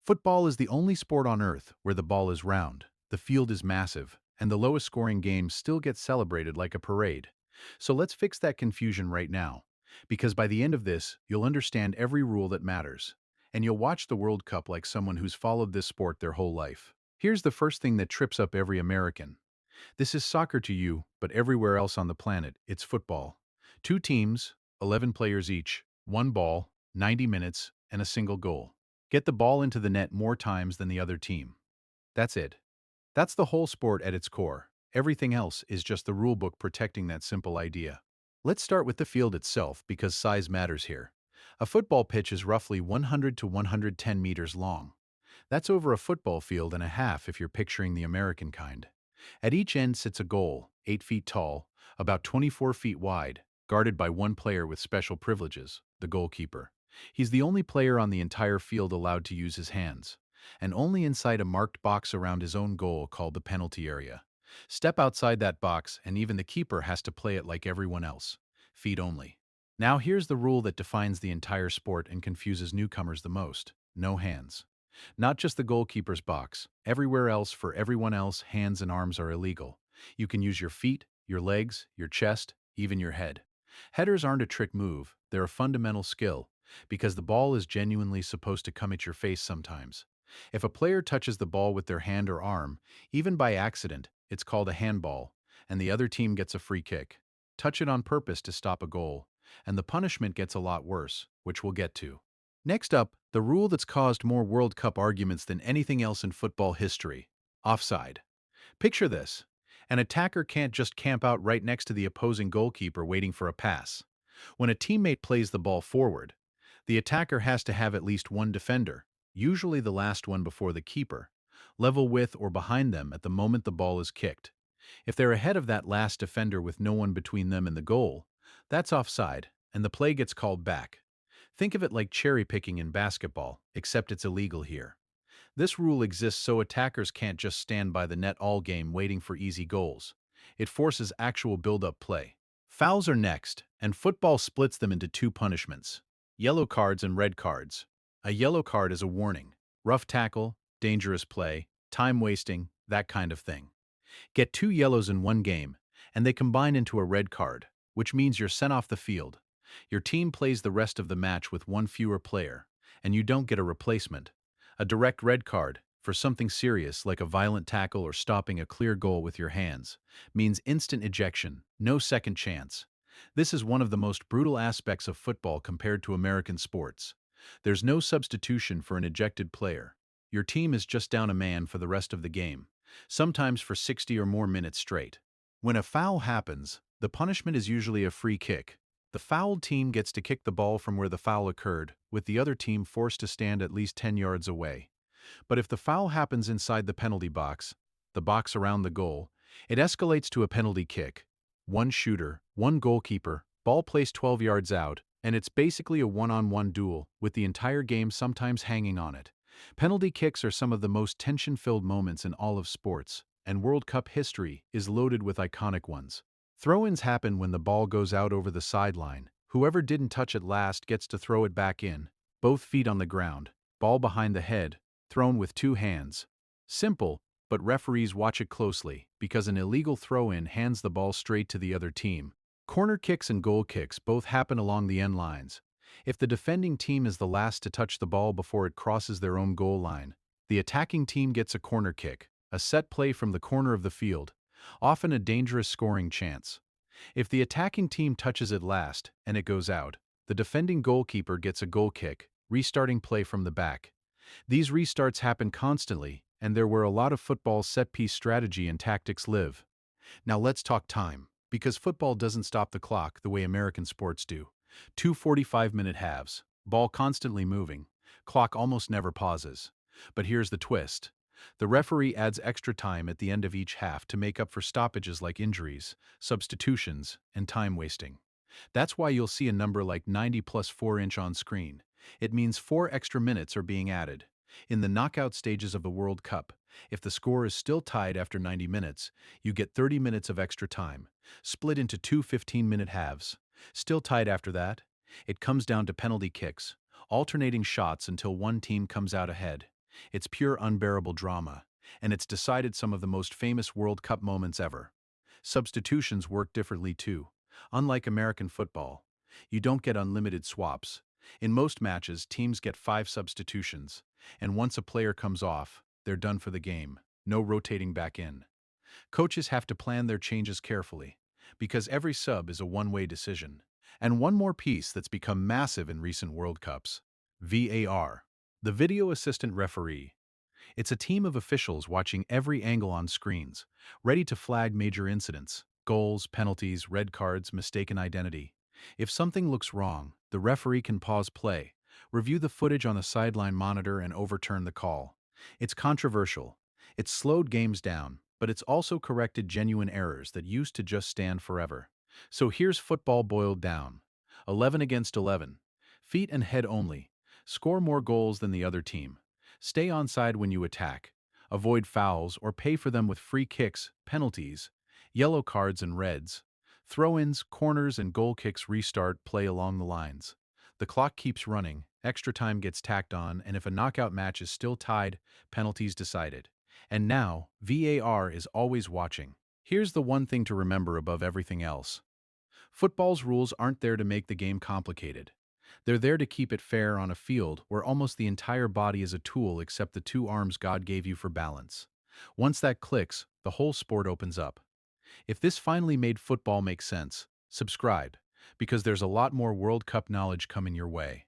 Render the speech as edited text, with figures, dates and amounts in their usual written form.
Football is the only sport on earth where the ball is round, the field is massive, and the lowest scoring game still gets celebrated like a parade. So let's fix that confusion right now, because by the end of this, you'll understand every rule that matters, and you'll watch the World Cup like someone who's followed this sport their whole life. Here's the first thing that trips up every American. This is soccer to you, but everywhere else on the planet, it's football. Two teams, 11 players each, one ball, 90 minutes, and a single goal. Get the ball into the net more times than the other team. That's it. That's the whole sport at its core. Everything else is just the rulebook protecting that simple idea. Let's start with the field itself because size matters here. A football pitch is roughly 100 to 110 meters long. That's over a football field and a half if you're picturing the American kind. At each end sits a goal, 8 feet tall, about 24 feet wide, guarded by one player with special privileges, the goalkeeper. He's the only player on the entire field allowed to use his hands, and only inside a marked box around his own goal called the penalty area. Step outside that box, and even the keeper has to play it like everyone else, feet only. Now here's the rule that defines the entire sport and confuses newcomers the most: no hands. Not just the goalkeeper's box. Everywhere else, for everyone else, hands and arms are illegal. You can use your feet, your legs, your chest, even your head. Headers aren't a trick move, they're a fundamental skill, because the ball is genuinely supposed to come at your face sometimes. If a player touches the ball with their hand or arm, even by accident, it's called a handball, and the other team gets a free kick. Touch it on purpose to stop a goal, and the punishment gets a lot worse, which we'll get to. Next up, the rule that's caused more World Cup arguments than anything else in football history: offside. Picture this. An attacker can't just camp out right next to the opposing goalkeeper waiting for a pass. When a teammate plays the ball forward, the attacker has to have at least one defender, usually the last one before the keeper, level with or behind them at the moment the ball is kicked. If they're ahead of that last defender with no one between them and the goal, that's offside, and the play gets called back. Think of it like cherry picking in basketball, except it's illegal here. This rule exists so attackers can't just stand by the net all game waiting for easy goals. It forces actual build-up play. Fouls are next, and football splits them into two punishments: yellow cards and red cards. A yellow card is a warning: rough tackle, dangerous play, time wasting, that kind of thing. Get two yellows in one game, and they combine into a red card, which means you're sent off the field. Your team plays the rest of the match with one fewer player, and you don't get a replacement. A direct red card, for something serious like a violent tackle or stopping a clear goal with your hands, means instant ejection, no second chance. This is one of the most brutal aspects of football compared to American sports. There's no substitution for an ejected player. Your team is just down a man for the rest of the game, sometimes for 60 or more minutes straight. When a foul happens, the punishment is usually a free kick. The fouled team gets to kick the ball from where the foul occurred, with the other team forced to stand at least 10 yards away. But if the foul happens inside the penalty box, the box around the goal, it escalates to a penalty kick. One shooter, one goalkeeper, ball placed 12 yards out, and it's basically a one-on-one duel, with the entire game sometimes hanging on it. Penalty kicks are some of the most tension-filled moments in all of sports, and World Cup history is loaded with iconic ones. Throw-ins happen when the ball goes out over the sideline. Whoever didn't touch it last gets to throw it back in. Both feet on the ground, ball behind the head, thrown with two hands. Simple, but referees watch it closely because an illegal throw-in hands the ball straight to the other team. Corner kicks and goal kicks both happen along the end lines. If the defending team is the last to touch the ball before it crosses their own goal line, the attacking team gets a corner kick, a set play from the corner of the field, often a dangerous scoring chance. If the attacking team touches it last and it goes out, the defending goalkeeper gets a goal kick, restarting play from the back. These restarts happen constantly, and they're where a lot of football's set-piece strategy and tactics live. Now let's talk time, because football doesn't stop the clock the way American sports do. Two 45-minute halves, ball constantly moving, clock almost never pauses. But here's the twist. The referee adds extra time at the end of each half to make up for stoppages like injuries, substitutions, and time wasting. That's why you'll see a number like 90 plus 4-inch on screen. It means 4 extra minutes are being added. In the knockout stages of the World Cup, if the score is still tied after 90 minutes, you get 30 minutes of extra time, split into two 15-minute halves. Still tied after that, it comes down to penalty kicks, alternating shots until one team comes out ahead. It's pure unbearable drama, and it's decided some of the most famous World Cup moments ever. Substitutions work differently too. Unlike American football, you don't get unlimited swaps. In most matches, teams get 5 substitutions, and once a player comes off, they're done for the game. No rotating back in. Coaches have to plan their changes carefully, because every sub is a one-way decision. And one more piece that's become massive in recent World Cups: VAR, the video assistant referee. It's a team of officials watching every angle on screens, ready to flag major incidents: goals, penalties, red cards, mistaken identity. If something looks wrong, the referee can pause play, review the footage on the sideline monitor, and overturn the call. It's controversial. It's slowed games down, but it's also corrected genuine errors that used to just stand forever. So here's football boiled down: 11 against 11. Feet and head only. Score more goals than the other team. Stay onside when you attack. Avoid fouls or pay for them with free kicks, penalties, yellow cards and reds. Throw-ins, corners, and goal kicks restart play along the lines. The clock keeps running, extra time gets tacked on, and if a knockout match is still tied, penalties decided. And now, VAR is always watching. Here's the one thing to remember above everything else. Football's rules aren't there to make the game complicated. They're there to keep it fair on a field where almost the entire body is a tool except the 2 arms God gave you for balance. Once that clicks, the whole sport opens up. If this finally made football make sense, subscribe, because there's a lot more World Cup knowledge coming your way.